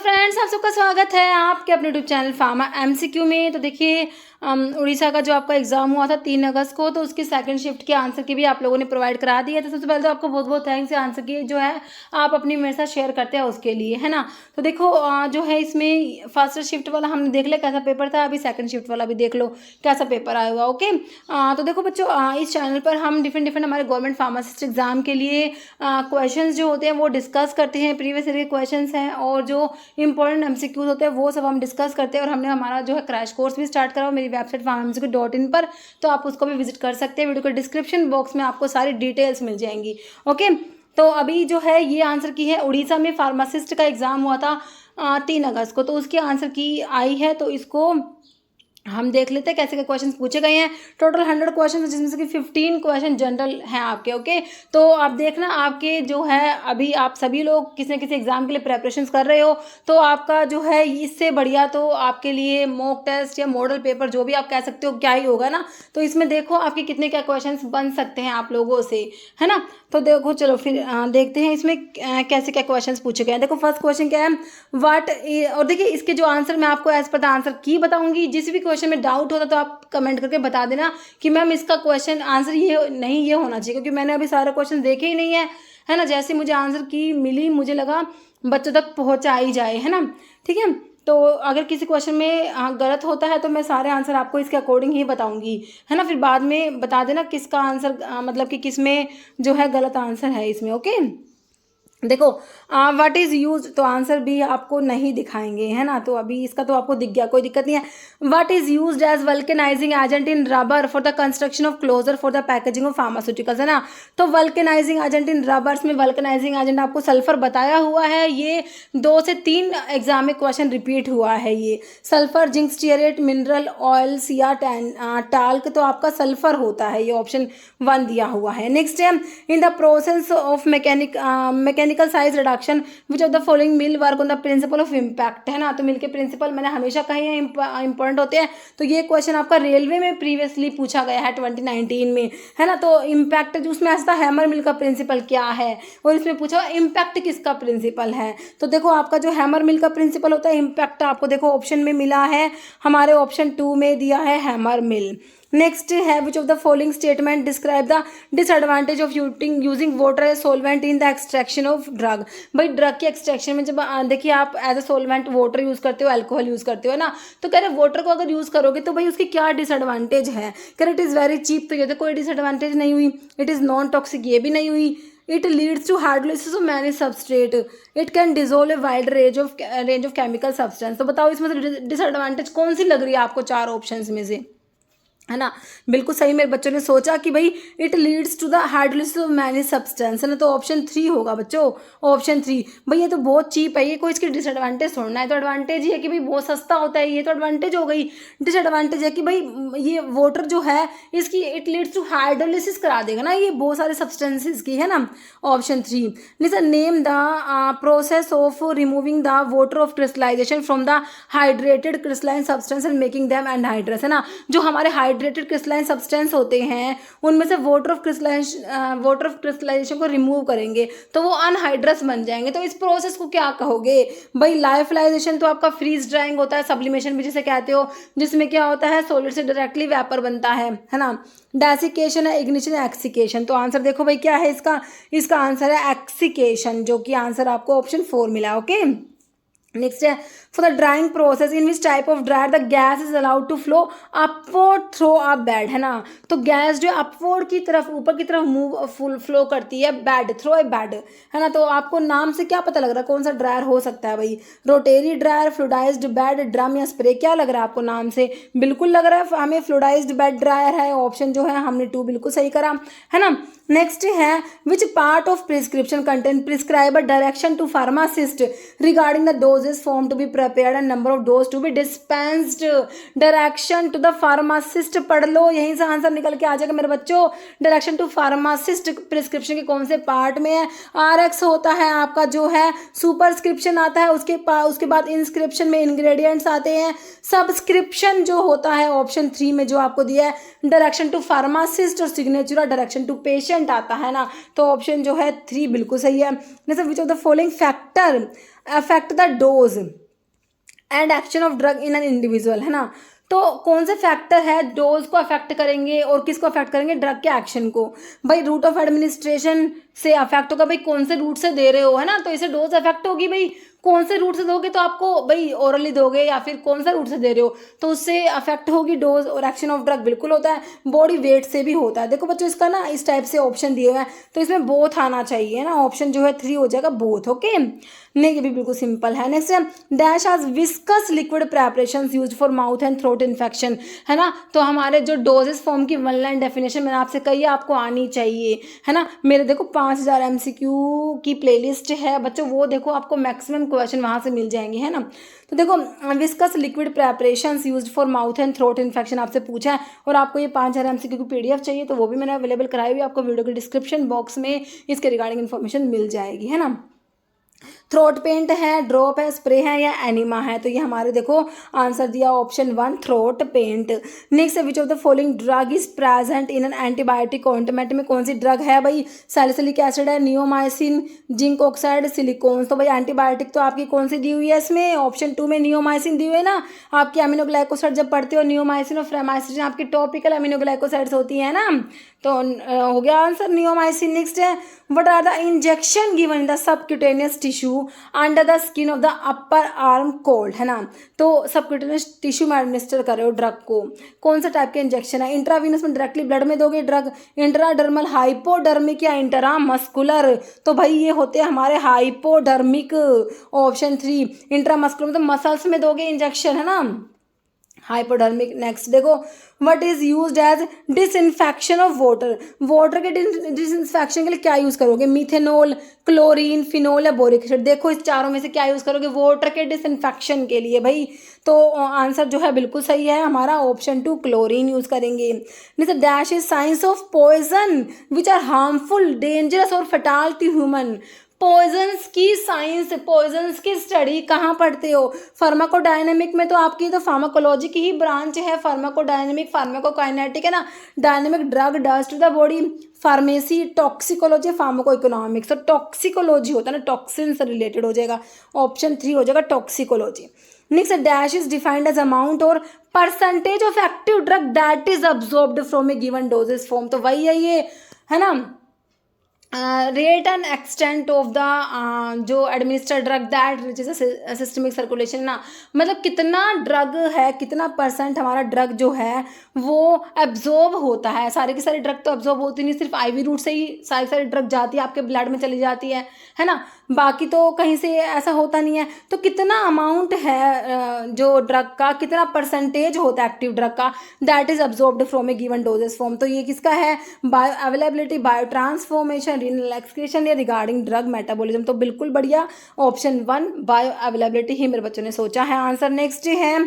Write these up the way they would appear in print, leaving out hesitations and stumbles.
Friends, आप सबका स्वागत है आपके अपने यूट्यूब चैनल फार्मा एमसीक्यू में। तो देखिए उड़ीसा का जो आपका एग्जाम हुआ था 3 अगस्त को, तो उसकी सेकंड शिफ्ट के आंसर की भी आप लोगों ने प्रोवाइड करा दिया था। सबसे पहले तो आपको बहुत बहुत थैंक्स है आंसर की जो है आप अपनी मेरे साथ शेयर करते हैं उसके लिए, है ना। तो देखो जो है इसमें फर्स्ट शिफ्ट वाला हमने देख लिया कैसा पेपर था, अभी सेकंड शिफ्ट वाला भी देख लो कैसा पेपर आया हुआ। ओके, तो देखो बच्चों इस चैनल पर हम डिफरेंट हमारे गवर्नमेंट फार्मासिस्ट एग्जाम के लिए क्वेश्चन जो होते हैं वो डिस्कस करते हैं। प्रीवियस ईयर के क्वेश्चन हैं और जो इंपॉर्टेंट एमसीक्यूज होते हैं वो सब हम डिस्कस करते हैं। और हमने हमारा जो है क्रैश कोर्स भी स्टार्ट करा मेरी वेबसाइट farmamcq.in पर, तो आप उसको भी विजिट कर सकते हैं। वीडियो के डिस्क्रिप्शन बॉक्स में आपको सारी डिटेल्स मिल जाएंगी। ओके, तो अभी जो है ये आंसर की है उड़ीसा में फार्मासिस्ट का एग्जाम हुआ था 3 अगस्त को, तो उसके आंसर की आई है। तो इसको हम देख लेते हैं कैसे के क्वेश्चन पूछे गए हैं। टोटल 100 क्वेश्चन जिसमें से कि 15 क्वेश्चन जनरल हैं आपके। ओके, तो आप देखना आपके जो है अभी आप सभी लोग किसी न किसी एग्जाम के लिए प्रेपरेशंस कर रहे हो, तो आपका जो है इससे बढ़िया तो आपके लिए मॉक टेस्ट या मॉडल पेपर जो भी आप कह सकते हो क्या ही होगा ना। तो इसमें देखो आपके कितने क्या क्वेश्चन बन सकते हैं आप लोगों से, है ना। तो देखो चलो फिर देखते हैं इसमें कैसे क्या क्वेश्चंस पूछे गए हैं। देखो फर्स्ट क्वेश्चन क्या है, व्हाट, और देखिए इसके जो आंसर मैं आपको एज पर द आंसर की बताऊंगी। जिस भी क्वेश्चन में डाउट होता तो आप कमेंट करके बता देना कि मैम इसका क्वेश्चन आंसर ये नहीं ये होना चाहिए, क्योंकि मैंने अभी सारे क्वेश्चन देखे ही नहीं है ना। जैसे मुझे आंसर की मिली मुझे लगा बच्चों तक पहुँचाई जाए, है ना। ठीक है, तो अगर किसी क्वेश्चन में गलत होता है तो मैं सारे आंसर आपको इसके अकॉर्डिंग ही बताऊंगी, है ना। फिर बाद में बता देना किसका आंसर मतलब कि किस में जो है गलत आंसर है इसमें। ओके, देखो व्हाट इज़ यूज, तो आंसर भी आपको नहीं दिखाएंगे, है ना। तो अभी इसका तो आपको दिख गया, कोई दिक्कत नहीं है। What is used as vulcanising agent in rubber for the construction of closure for the packaging of pharmaceuticals, है ना। तो वल्केनाइजिंग एजेंट इन रबर्स में वल्केनाइजिंग एजेंट आपको सल्फर बताया हुआ है। ये 2 से 3 एग्जाम में क्वेश्चन रिपीट हुआ है। ये sulphur, zinc stearate, mineral oils या टाल्क, तो आपका सल्फर होता है, ये ऑप्शन 1 दिया हुआ है। नेक्स्ट है in the process of mechanical size reduction which of the following mill work on the principle of impact, है ना। तो मिल के प्रिंसिपल मैंने हमेशा कहे हैं इंपॉर्टेंट होते हैं। तो ये क्वेश्चन आपका रेलवे में प्रीवियसली पूछा गया है 2019 में, है ना। तो इम्पैक्ट जो उसमें ऐसा हैमर मिल का प्रिंसिपल क्या है, और इसमें पूछा इम्पैक्ट किसका प्रिंसिपल है। तो देखो आपका जो हैमर मिल का प्रिंसिपल होता है इम्पैक्ट आपको देखो ऑप्शन में मिला है, हमारे ऑप्शन 2 में दिया है हैमर मिल। नेक्स्ट है which of the following statement describe the disadvantage of using water as solvent in the extraction of drug. भाई ड्रग के एक्सट्रैक्शन में जब देखिए आप as a solvent water use करते हो, अल्कोहल यूज करते हो ना, तो कह रहे वाटर को अगर यूज करोगे तो भाई उसकी क्या डिसएडवांटेज है। कह रहे इट इज़ वेरी चीप, तो ये तो कोई डिसएडवांटेज नहीं हुई। इट इज़ नॉन टॉक्सिक, ये भी नहीं हुई। It leads to hydrolysis of many substrate, it can dissolve a wide range of chemical substance. तो बताओ इसमें से डिसएडवांटेज कौन सी लग रही है आपको 4 ऑप्शन में से, है ना। बिल्कुल सही मेरे बच्चों ने सोचा कि भाई it leads to the hydrolysis of many substance, है ना। तो ऑप्शन 3 होगा बच्चों, ऑप्शन 3। भाई ये तो बहुत चीप है, ये कोई इसकी डिसएडवांटेज छोड़ना है। तो एडवांटेज ही है कि भाई बहुत सस्ता होता है, ये तो एडवांटेज हो गई। डिसएडवांटेज है कि भाई ये वाटर जो है इसकी इट लीड्स टू हाइड्रोलिसिस करा देगा ना ये बहुत सारे सब्सटेंसेस की, है ना। Option 3। Listen name the process of removing the water of crystallization from the hydrated crystalline substance and making them anhydrous, है ना। जो हमारे हाइड्रेटेड क्रिस्टलाइन सब्सटेंस होते हैं उनमें से वाटर ऑफ क्रिस्टलाइजेशन को रिमूव करेंगे तो वो अनहाइड्रस बन जाएंगे। तो इस प्रोसेस को क्या कहोगे भाई। लाइफलाइजेशन तो आपका फ्रीज ड्राइंग होता है, सब्लिमेशन भी जिसे कहते हो, जिसमें क्या होता है सॉलिड से डायरेक्टली वेपर बनता है ना। डेसिकेशन है, इग्निशन है, एक्सिकेशन। तो आंसर देखो भाई क्या है इसका आंसर है एक्सिकेशन, जो कि आंसर आपको ऑप्शन 4 मिला। ओके, नेक्स्ट है for the drying process in which type of dryer the gas is allowed to flow upward through a bed, है ना। तो गैस जो अपवर्ड की तरफ ऊपर की तरफ मूव फ्लो करती है बेड थ्रो ए बेड, है ना। तो आपको नाम से क्या पता लग रहा है कौन सा ड्रायर हो सकता है भाई। Rotary dryer, fluidised bed, drum या स्प्रे, क्या लग रहा है आपको नाम से। बिल्कुल लग रहा है हमें फ्लूडाइज्ड बेड ड्रायर है, ऑप्शन जो है हमने 2 बिल्कुल सही करा, है ना। नेक्स्ट है which part of prescription contain prescribe a direction to pharmacist regarding the doses form to be prepared and number of dose to be dispensed, direction to the pharmacist पढ़ लो, यहीं से आंसर निकल के आ जाएगा मेरे बच्चों। डायरेक्शन टू फार्मासिस्ट प्रिस्क्रिप्शन के कौन से पार्ट में है। RX होता है आपका जो है सुपरस्क्रिप्शन आता है, उसके बाद इंस्क्रिप्शन में इंग्रेडिएंट्स आते हैं। सब्सक्रिप्शन जो होता है ऑप्शन 3 में जो आपको दिया है डायरेक्शन टू फार्मासिस्ट, और सिग्नेचर डायरेक्शन टू पेशेंट आता है ना। तो ऑप्शन जो है 3 बिल्कुल सही है। Which of the following factor affect the dose and action of drug in an individual, है ना। तो कौन से फैक्टर है डोज को अफेक्ट करेंगे और किसको अफेक्ट करेंगे, ड्रग के एक्शन को। भाई रूट ऑफ एडमिनिस्ट्रेशन से अफेक्ट होगा, भाई कौन से रूट से दे रहे हो, है ना, तो इसे डोज अफेक्ट होगी। भाई कौन से रूट से दोगे तो आपको भाई ओरली दोगे या फिर कौन सा रूट से दे रहे हो तो उससे अफेक्ट होगी डोज। और एक्शन ऑफ ड्रग बिल्कुल होता है, बॉडी वेट से भी होता है। देखो बच्चों इसका ना इस टाइप से ऑप्शन दिए हुए हैं तो इसमें बोथ आना चाहिए ना, ऑप्शन जो है 3 हो जाएगा बोथ। ओके, नहीं ये भी बिल्कुल सिंपल है। नेक्स्ट है डैश आज viscous liquid preparation use for mouth and throat infection, है ना। तो हमारे जो डोजेस फॉर्म की 1 लाइन डेफिनेशन मैंने आपसे कही है आपको आनी चाहिए, है ना। मेरे देखो 5000 MCQ की प्लेलिस्ट है बच्चों, वो देखो आपको मैक्सिमम क्वेश्चन वहाँ से मिल जाएंगे, है ना। तो देखो viscous liquid preparations used for mouth and throat infection आपसे पूछा है और आपको ये 5000 MCQ की PDF चाहिए तो वो भी मैंने अवेलेबल कराई हुई, आपको वीडियो के डिस्क्रिप्शन बॉक्स में इसके रिगार्डिंग इन्फॉर्मेशन मिल जाएगी, है ना। थ्रोट पेंट है, ड्रॉप है, स्प्रे है या एनिमा है, तो ये हमारे देखो आंसर दिया ऑप्शन 1 थ्रोट पेंट। नेक्स्ट है which of the following drug is present in an antibiotic ointment, में कौन सी ड्रग है भाई, सैलिसिलिक एसिड है, नियोमाइसिन, जिंक ऑक्साइड, सिलिकॉन। तो भाई एंटीबायोटिक तो आपकी कौन सी दी हुई है इसमें, ऑप्शन 2 में नियोमाइसिन दी हुई है ना। आपकी अमीनोग्लाइकोसाइड जब पढ़ते हो नियोमाइसिन और फ्रेमाइसिन आपकी टॉपिकल अमीनोग्लाइकोसाइड्स होती है ना, तो हो गया आंसर नियोमाइसिन। नेक्स्ट है what are the injection given in the subcutaneous tissue under the skin of the upper arm called, है ना। तो सबक्यूटेनियस टिश्यू में एडमिनिस्टर कर रहे हो ड्रग को, कौन सा टाइप के इंजेक्शन है, इंट्रावीनस में डायरेक्टली ब्लड में दोगे ड्रग, इंट्राडर्मल, हाइपोडर्मिक या इंटरा मस्कुलर। तो भाई ये होते हैं हमारे हाइपोडर्मिक, ऑप्शन 3। इंट्रामस्कुलर मतलब मसल्स में दोगे इंजेक्शन, है ना, हाइपोडर्मिक। नेक्स्ट देखो what is used as disinfection of water, water के डिसइंफेक्शन के लिए क्या यूज करोगे, मिथेनॉल, क्लोरीन, फिनोल या बोरिक एसिड। देखो इस चारों में से क्या यूज करोगे वाटर के डिसइंफेक्शन के लिए भाई, तो आंसर जो है बिल्कुल सही है हमारा ऑप्शन 2 क्लोरीन यूज करेंगे। जैसे dash is science of poison which are harmful, dangerous और फटाल टू ह्यूमन। पॉइजन्स की साइंस, पॉइजन्स की स्टडी कहाँ पढ़ते हो, फार्माकोडायनेमिक में। तो आपकी तो फार्माकोलॉजी की ही ब्रांच है, फार्माकोडायनेमिक, फार्माकोकाइनेटिक, है ना। Dynamic drug does to the body, pharmacy, toxicology, pharmacoeconomics. तो टॉक्सिकोलॉजी होता है ना, टॉक्सिन से रिलेटेड हो जाएगा, ऑप्शन 3 हो जाएगा toxicology. Next dash is defined as amount और percentage of active drug that is absorbed from a given doses form. तो वही है ये, है ना, rate and extent of the जो एडमिनिस्टर्ड ड्रग दैट जैसे सिस्टमिक सर्कुलेशन ना, मतलब कितना ड्रग है, कितना परसेंट हमारा ड्रग जो है वो एब्जॉर्ब होता है। सारी की सारी ड्रग तो एब्जॉर्ब होती नहीं, सिर्फ IV रूट से ही सारी सारी ड्रग जाती है, आपके ब्लड में चली जाती है ना, बाकी तो कहीं से ऐसा होता नहीं है। तो कितना अमाउंट है जो ड्रग का, कितना परसेंटेज होता है एक्टिव ड्रग का that is absorbed from a given doses form. तो ये किसका है, bio availability, bio transformation, renal excretion या रिगार्डिंग ड्रग मेटाबॉलिज्म। तो बिल्कुल बढ़िया ऑप्शन 1 बायो अवेलेबिलिटी ही मेरे बच्चों ने सोचा है आंसर। नेक्स्ट है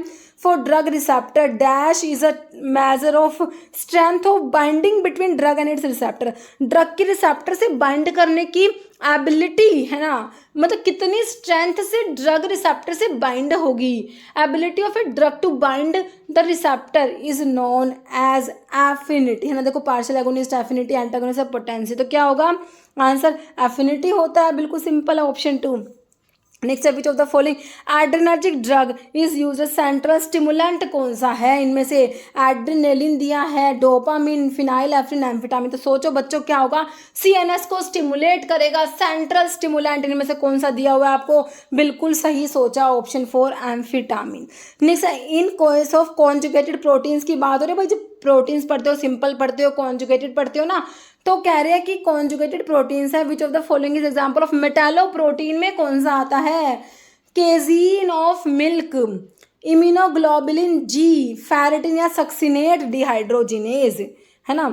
for drug receptor dash is a measure of strength of binding between drug and its receptor. Drug के रिसेप्टर से बाइंड करने की एबिलिटी, है ना, मतलब कितनी स्ट्रेंथ से ड्रग रिसेप्टर से बाइंड होगी। Ability of a drug to bind the receptor is known as affinity, है ना। देखो partial agonist, affinity, antagonist, potency. तो क्या होगा आंसर, एफिनिटी होता है, बिल्कुल सिंपल है ऑप्शन 2। नेक्स्ट है which of the following adrenergic drug is use central stimulant, कौन सा है इनमें से, एड्रेनलिन दिया है, डोपामिन, फिनाइल एफ्रिन, एम्फेटामिन। तो सोचो बच्चों क्या होगा, CNS को स्टिमुलेट करेगा, सेंट्रल स्टिमुलेंट इनमें से कौन सा दिया हुआ है आपको, बिल्कुल सही सोचा ऑप्शन 4 एम्फेटामिन। नेक्स्ट है इन केस ऑफ कॉन्जुगेटेड प्रोटीन्स की बात हो रही है भाई, जो प्रोटीन्स पढ़ते हो, सिंपल पढ़ते हो, कॉन्जुगेटेड पढ़ते हो ना, तो कह रहे हैं कि कॉन्जुगेटेड प्रोटीन्स है which of the following is example of metalloprotein में कौन सा आता है, casein of milk, immunoglobulin G, ferritin या सक्सिनेट डिहाइड्रोजिनेज, है ना।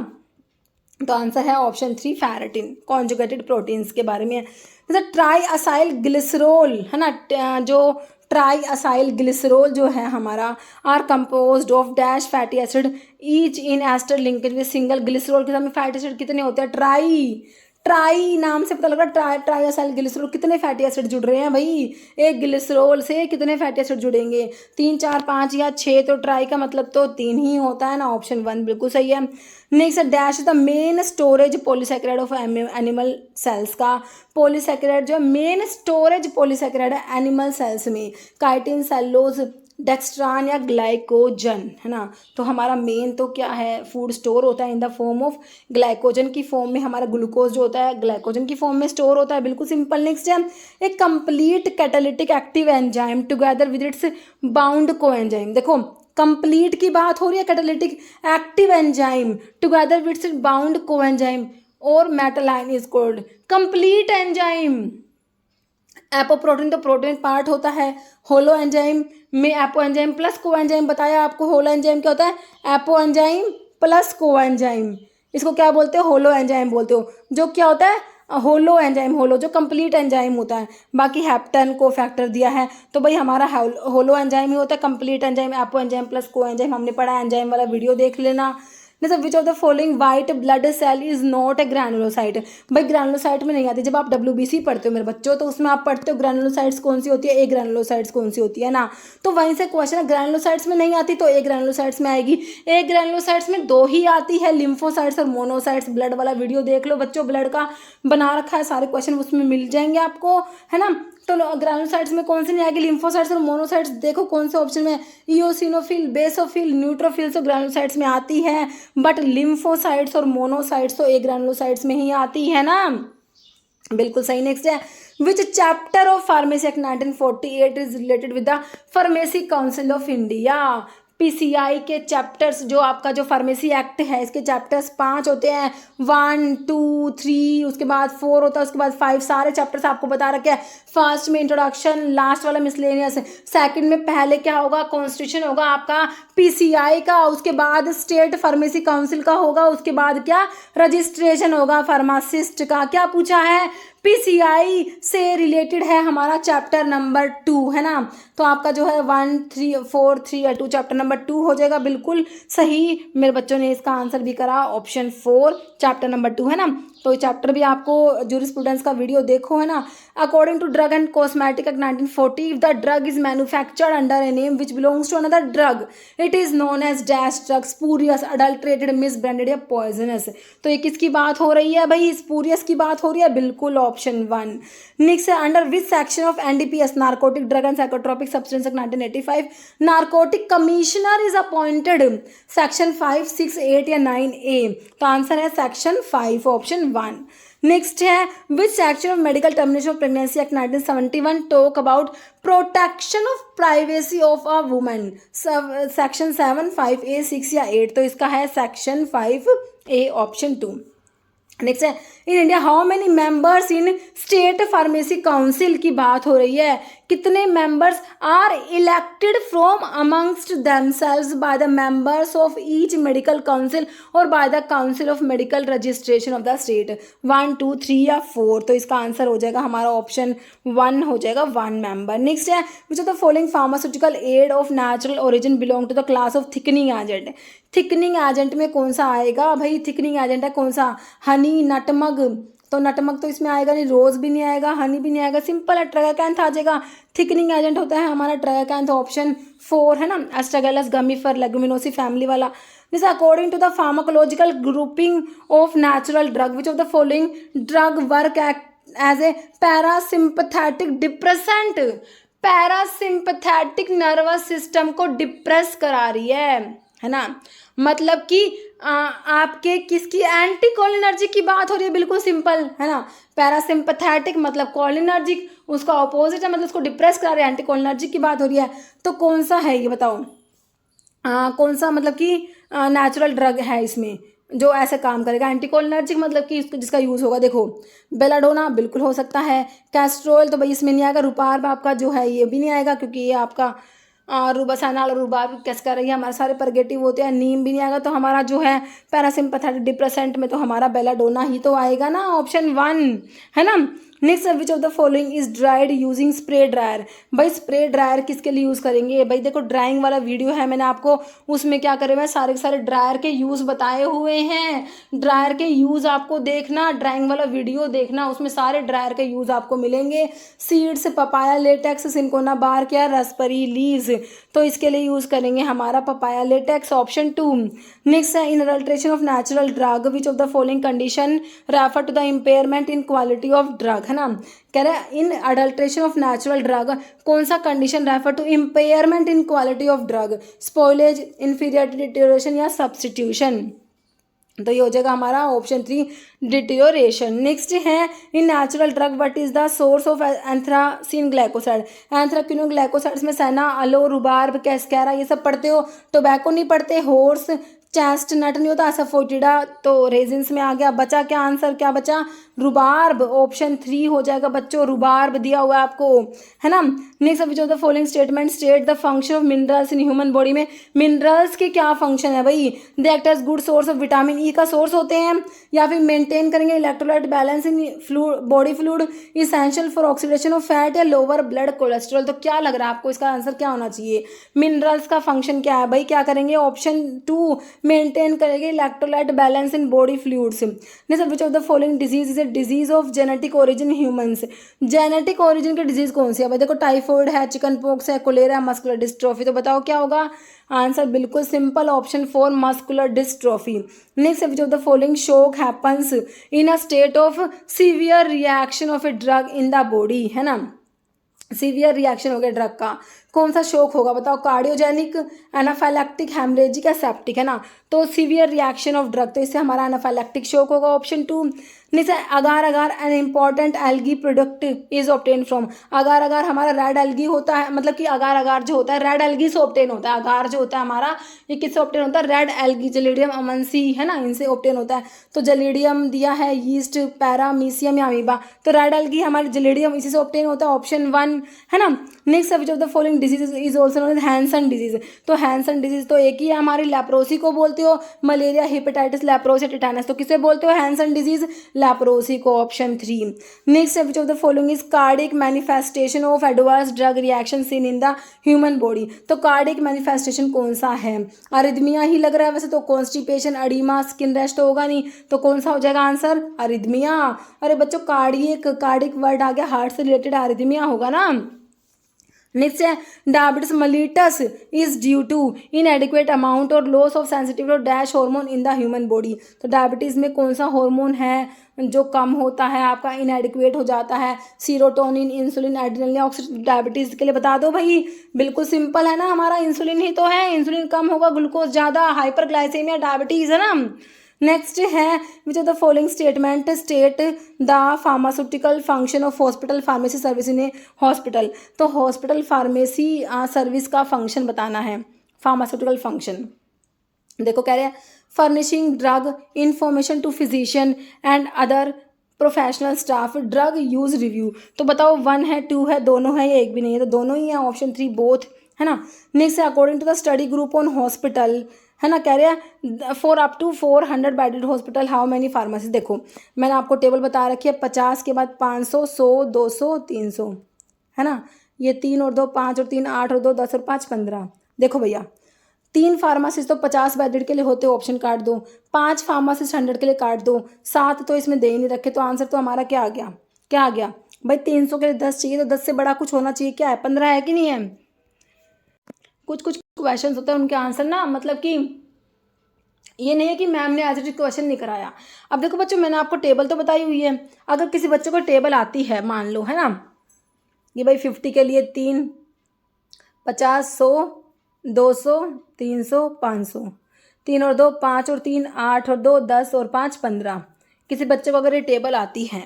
तो आंसर है ऑप्शन 3 फेरेटिन, कॉन्जुगेटेड प्रोटीन्स के बारे में। जैसे ट्राई असाइल ग्लिसरोल, है ना, जो ट्राई असाइल ग्लिसरोल जो है हमारा are composed of dash fatty acid each in ester linkage with single glycerol के साथ में फैटी एसिड कितने होते हैं, ट्राई नाम से पता लग रहा है, ट्राइएसाइल ग्लिसरॉल कितने फैटी एसिड जुड़ रहे हैं भाई, एक ग्लिसरॉल से कितने फैटी एसिड जुड़ेंगे, 3 4 5 या 6, तो ट्राई का मतलब तो 3 ही होता है ना, ऑप्शन 1 बिल्कुल सही है। Next dash the main storage polysaccharide of animal cells का, पॉलीसैकेराइड जो मेन स्टोरेज पॉलीसैकेराइड है एनिमल सेल्स में, काइटिन, सेलुलोज, डेक्स्ट्रान या ग्लाइकोजन, है ना। तो हमारा मेन तो क्या है, फूड स्टोर होता है in the form of glycogen की फॉर्म में, हमारा ग्लूकोज जो होता है ग्लाइकोजन की फॉर्म में स्टोर होता है, बिल्कुल सिंपल। नेक्स्ट है एक complete catalytic active enzyme together with its bound को एंजाइम, देखो कंप्लीट की बात हो रही है, catalytic active enzyme together with its bound को एंजाइम और metal ion is called complete enzyme. Apoprotein तो प्रोटीन पार्ट होता है, होलो एंजाइम में एपो एंजाइम प्लस को एंजाइम बताया आपको, होलो एंजाइम क्या होता है, एपो एंजाइम प्लस को एंजाइम, इसको क्या बोलते हो, होलो एंजाइम बोलते हो, जो क्या होता है होलो एंजाइम, होलो जो कंप्लीट एंजाइम होता है, बाकी हेप्टन को फैक्टर दिया है, तो भाई हमारा होलो एंजाइम ही होता है, complete enzyme apoenzyme plus coenzyme, हमने पढ़ा एंजाइम वाला वीडियो देख लेना। जैसे which of the following white blood cell is not a granulocyte, भाई ग्रैनुलोसाइट में नहीं आती, जब आप WBC पढ़ते हो मेरे बच्चों तो उसमें आप पढ़ते हो ग्रैनुलोसाइट्स कौन सी होती है, ए ग्रैनुलोसाइट्स कौन सी होती है ना, तो वहीं से क्वेश्चन है ग्रैनुलोसाइट्स में नहीं आती तो ए ग्रैनुलोसाइट्स में आएगी, ए ग्रैनुलोसाइट्स में 2 ही आती है, लिम्फोसाइट्स और मोनोसाइट्स। ब्लड वाला वीडियो देख लो बच्चों, ब्लड का बना रखा है, सारे क्वेश्चन उसमें मिल जाएंगे आपको, है ना। तो ग्रैनुलोसाइट्स में कौन सी नहीं आएगी, लिम्फोसाइट्स और मोनोसाइट्स, देखो कौन से ऑप्शन में, इओसिनोफिल, बेसोफिल, न्यूट्रोफिल तो ग्रैनुलोसाइट्स में आती है, बट लिम्फोसाइट्स और मोनोसाइट्स तो ए ग्रैनुलोसाइट्स में ही आती है ना, बिल्कुल सही। नेक्स्ट है विच chapter of pharmacy act 1948 is related with the pharmacy council of India, PCI के चैप्टर्स, जो आपका जो फार्मेसी एक्ट है इसके चैप्टर्स 5 होते हैं, 1 2 3, उसके बाद 4 होता है, उसके बाद 5, सारे चैप्टर्स आपको बता रखे हैं। फर्स्ट में इंट्रोडक्शन, लास्ट वाला मिसलेनियस, सेकंड में पहले क्या होगा, कॉन्स्टिट्यूशन होगा आपका PCI का, उसके बाद स्टेट फार्मेसी काउंसिल का होगा, उसके बाद क्या रजिस्ट्रेशन होगा फार्मासिस्ट का। क्या पूछा है, PCI से रिलेटेड है हमारा चैप्टर नंबर 2, है ना। तो आपका जो है 1 3 4 3 या 2 चैप्टर नंबर 2 हो जाएगा, बिल्कुल सही। मेरे बच्चों ने इसका आंसर भी करा ऑप्शन 4 चैप्टर नंबर 2, है ना। तो ये चैप्टर भी आपको जूरिस्प्रूडेंस का वीडियो देखो, है ना। According to drug and cosmetic act 1940, if the drug is manufactured under a name which belongs to another drug it is known as dash drug, spurious, adulterated, misbranded या poisonous. तो ये किसकी बात हो रही है भाई, स्पूरियस की बात हो रही है, बिल्कुल ऑप्शन 1। नेक्स्ट है under which section of NDPS, narcotic drug and psychotropic substance act 1985, narcotic commissioner is appointed, section 5 6 8 या 9A। तो आंसर है सेक्शन 5 ऑप्शन 1। नेक्स्ट है which section of medical termination of pregnancy act 1971 talk about protection of privacy of a woman, section 7 5A 6 या 8। तो इसका है section 5A option 2। Next है in India how many members in state pharmacy council की बात हो रही है, कितने members are elected from amongst themselves by the members of each medical council और by the council of medical registration of the state, 1 2 3 या 4। तो इसका आंसर हो जाएगा हमारा ऑप्शन 1 हो जाएगा, 1 मेंबर। नेक्स्ट है which of the following pharmaceutical aid of natural origin belong to the class of thickening agent, thickening agent में कौन सा आएगा भाई, थिकनिंग एजेंट है कौन सा, हनी, नटमग, तो नटमग तो इसमें आएगा नहीं, रोज भी नहीं आएगा, हनी भी नहीं आएगा, सिंपल है ट्राइगैंथ आ जाएगा। थिकनिंग एजेंट होता है हमारा ट्राइगैंथ ऑप्शन 4, है ना। एस्ट्रागैलस गमीफर लेगुमिनोसी फैमिली वाला। This according to the pharmacological grouping of natural drug which of the following drug work as a parasympathetic depressant, parasympathetic nervous system को डिप्रेस करा रही है ना। मतलब कि आपके किसकी एंटीकोलिनर्जिक की बात हो रही है, बिल्कुल सिंपल, है ना। पैरासिम्पथेटिक मतलब कोलिनर्जिक, उसका ऑपोजिट है, मतलब उसको डिप्रेस करा रही है, एंटीकोलिनर्जिक की बात हो रही है। तो कौन सा है ये बताओ, कौन सा मतलब कि नेचुरल ड्रग है इसमें जो ऐसे काम करेगा। एंटीकोलिनर्जिक मतलब कि जिसका यूज़ होगा, देखो बेलाडोना बिल्कुल हो सकता है, कैस्ट्रोल तो भाई इसमें नहीं आएगा, रुपार्ब आपका जो है ये भी नहीं आएगा क्योंकि ये आपका रुबासानाल और रुबाब कैसे कर रही है, हमारे सारे परगेटिव होते हैं, नीम भी नहीं आएगा। तो हमारा जो है पैरासिम्पथेटिक डिप्रेसेंट में तो हमारा बेलाडोना ही तो आएगा ना, ऑप्शन 1, है ना। Next, which of the following is dried using spray dryer. भाई स्प्रे ड्रायर किसके लिए यूज़ करेंगे? भाई देखो ड्राइंग वाला वीडियो है, मैंने आपको उसमें क्या करे हुए हैं, सारे के सारे ड्रायर के यूज़ बताए हुए हैं। ड्रायर के यूज़ आपको देखना, ड्राइंग वाला वीडियो देखना, उसमें सारे ड्रायर के यूज़ आपको मिलेंगे। Seeds, papaya latex, cinchona bark या रास्पबेरी लीव्स, तो इसके लिए यूज़ करेंगे हमारा पपाया लेटेक्स, ऑप्शन 2। नेक्स्ट है, in adulteration of natural drug which of the following condition refer to the impairment in quality of drug, है ना। कह रहे हैं in adulteration of natural drug कौन सा condition refer to impairment in quality of drug? Spoilage, inferiority, deterioration या substitution. तो ये हो जाएगा हमारा ऑप्शन 3, डिटेरियोरेशन। नेक्स्ट है, in natural drug what is the source of anthracene glycoside. Anthraquinone glycosides में सैना, अलो, रुबार्ब, कैस्कैरा ये सब पढ़ते हो। टोबैको नहीं पढ़ते, हॉर्स, चेस्टनट नहीं होता, सफोटिडा, तो रेजिन्स में आ गया। बचा क्या आंसर, क्या बचा? रुबार्ब, ऑप्शन 3 हो जाएगा बच्चों, रुबार्ब दिया हुआ है आपको, है ना। Next, which of the following statement state the function of minerals in human body में। मिनरल्स के क्या फंक्शन है भाई? They act as good source of vitamin E का सोर्स होते हैं, या फिर मेंटेन करेंगे electrolyte balance in body fluid, essential for oxidation of fat, या लोअर ब्लड कोलेस्ट्रॉल। तो क्या लग रहा है आपको, इसका आंसर क्या होना चाहिए? मिनरल्स का फंक्शन क्या है भाई? क्या करेंगे? ऑप्शन 2, मेंटेन करेंगे electrolyte balance in body fluids. Next, which of the following disease is a disease of genetic origin humans. Genetic origin की डिजीज कौन सी है भाई? देखो टाइफॉइड है, चिकन पॉक्स है, कोलेरा, मस्कुलर डिस्ट्रोफी। तो बताओ क्या होगा आंसर? बिल्कुल simple, option 4, muscular dystrophy. Next, which of the following shock happens in a state of severe reaction of a drug in the body, है ना। सीवियर रिएक्शन हो गया ड्रग का, कौन सा शोक होगा बताओ? कार्डियोजेनिक, एनाफाइलैक्टिक, हेमरेजिक या सेप्टिक, है ना। तो सीवियर रिएक्शन ऑफ ड्रग, तो इससे हमारा एनाफाइलैक्टिक शोक होगा, ऑप्शन 2। नीचे agar agar an important algae product is obtain from. Agar agar हमारा रेड एल्गी होता है, मतलब कि अगार अगार जो होता है रेड एल्गी से ऑब्टेन होता है। अगार जो होता है हमारा ये किससे ऑब्टेन होता है? रेड एल्गी, जलीडियम अमनसी, है ना, इनसे ऑब्टेन होता है। तो जलीडियम दिया है, यीस्ट, पैरामीसियम या अमीबा, तो रेड एल्गी हमारे जलीडियम इसी से ऑब्टेन होता है, ऑप्शन 1, है ना। Next, which of the following disease is also known as Hansen disease. तो हैंसन डिजीज तो एक ही है हमारी, लेप्रोसी को बोलते हो, मलेरिया, हेपेटाइटिस, लेप्रोसी, टिटानस, तो किसे बोलते हो हैंसन डिजीज? लेप्रोसी को, option 3। Next, which of the following is cardiac manifestation of adverse drug reaction seen in the human body. तो कार्डिक मैनिफेस्टेशन कौन सा है? अरिदमिया ही लग रहा है वैसे तो, कॉन्स्टिपेशन, अडीमा, स्किन रेस्ट होगा नहीं, तो कौन सा हो जाएगा आंसर? अरिदमिया। अरे बच्चों कार्डिक वर्ड आ गया, हार्ट से रिलेटेड अरिदमिया होगा ना। नेक्स्ट है, diabetes mellitus is due to inadequate amount और loss of sensitivity of dash hormone in the human body. तो डायबिटीज़ में कौन सा हार्मोन है जो कम होता है आपका, इनएडिक्वेट हो जाता है? Serotonin, insulin, adrenaline, oxytocin. Diabetes के लिए बता दो भाई, बिल्कुल सिंपल है ना, हमारा इंसुलिन ही तो है, इंसुलिन कम होगा, ग्लूकोज ज़्यादा, हाइपरग्लाइसेमिया डायबिटीज़, है ना। नेक्स्ट है, which of the following statement state the pharmaceutical function of hospital pharmacy service in a hospital. तो हॉस्पिटल फार्मेसी सर्विस का फंक्शन बताना है, फार्मास्यूटिकल फंक्शन। देखो कह रहे हैं furnishing drug information to physician and other professional staff, drug use review. तो बताओ 1 है, 2 है, दोनों है या एक भी नहीं है? तो दोनों ही है, ऑप्शन 3 बोथ, है ना। नेक्स्ट है, according to the study group on hospital, है ना, कह रहे हैं for up to 400 bedded hospital how many pharmacy. देखो मैंने आपको टेबल बता रखी है, 50 के बाद 500, 100, 200, 300, है ना। ये 3 और 2 5 और 3 8 और 2 10 और 5 15। देखो भैया 3 फार्मासिस्ट तो 50 बेडेड के लिए होते, ऑप्शन काट दो। 5 फार्मासिस्ट 100 के लिए काट दो, 7 तो इसमें दे ही नहीं रखे, तो आंसर तो हमारा क्या आ गया? क्या आ गया भाई? 300 के लिए 10 चाहिए, तो 10 से बड़ा कुछ होना चाहिए, क्या है? 15 है कि नहीं है? कुछ क्वेश्चंस होते हैं उनके आंसर ना, मतलब कि ये नहीं है कि मैम ने एज इट इज क्वेश्चन नहीं कराया। अब देखो बच्चों मैंने आपको टेबल तो बताई हुई है, अगर किसी बच्चे को टेबल आती है मान लो, है ना, ये भाई 50 के लिए 3, 50, 100, 200, 300, 500, 3 और 2 5 और 3 8 और 2 10 और 5 15। किसी बच्चे को अगर ये टेबल आती है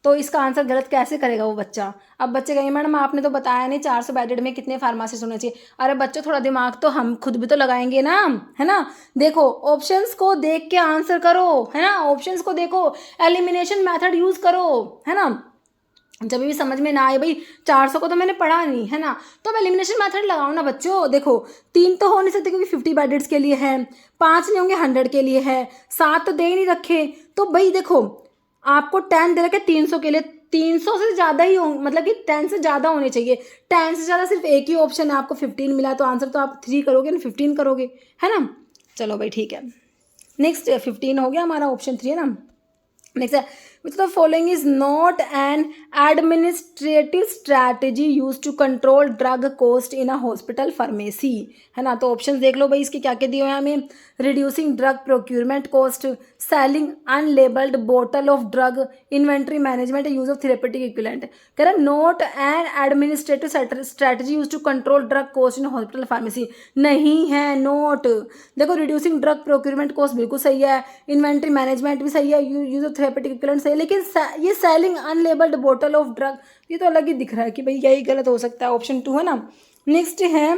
तो इसका आंसर गलत कैसे करेगा वो बच्चा? अब बच्चे कहेंगे मैडम आपने तो बताया नहीं 400 बेडेड में कितने फार्मासिस्ट होने चाहिए। अरे बच्चों थोड़ा दिमाग तो हम खुद भी तो लगाएंगे ना, है ना। देखो ऑप्शंस को देख के आंसर करो, है ना, ऑप्शंस को देखो, एलिमिनेशन मेथड यूज करो, है ना। जब भी समझ में ना आए भाई 400 को तो मैंने पढ़ा नहीं, है ना, तो अब एलिमिनेशन मेथड लगाओ ना बच्चों। देखो 3 तो हो नहीं सकते क्योंकि 50 बेडेड्स के लिए है, 5 नहीं होंगे 100 के लिए है, 7 तो दे ही नहीं रखे, तो भाई देखो आपको 10 दे रखे 300 के लिए, 300 से ज़्यादा ही हो, मतलब कि 10 से ज़्यादा होने चाहिए। 10 से ज़्यादा सिर्फ एक ही ऑप्शन है, आपको 15 मिला, तो आंसर तो आप 3 करोगे ना, 15 करोगे, है ना। चलो भाई ठीक है, नेक्स्ट 15 हो गया हमारा, ऑप्शन 3 है ना। नेक्स्ट है which the following is not an administrative strategy use to control drug cost in a hospital pharmacy, है ना। तो ऑप्शन देख लो भाई, इसके क्या क्या दिए हुए हैं हमें। Reducing drug procurement cost, selling unlabelled बोतल of drug, inventory management, use of therapeutic equivalent. कह रहा not an administrative strategy use to control drug cost in hospital pharmacy, नहीं है नोट। देखो रिड्यूसिंग ड्रग प्रोक्यूरमेंट कॉस्ट बिल्कुल सही है, inventory management भी सही है, यूज ऑफ थेरेपेटिक इक्विलेंट सही है, लेकिन ये सेलिंग अनलेबल्ड बोतल ऑफ ड्रग ये तो अलग ही दिख रहा है कि भाई यही गलत हो सकता है, ऑप्शन 2 है ना। नेक्स्ट है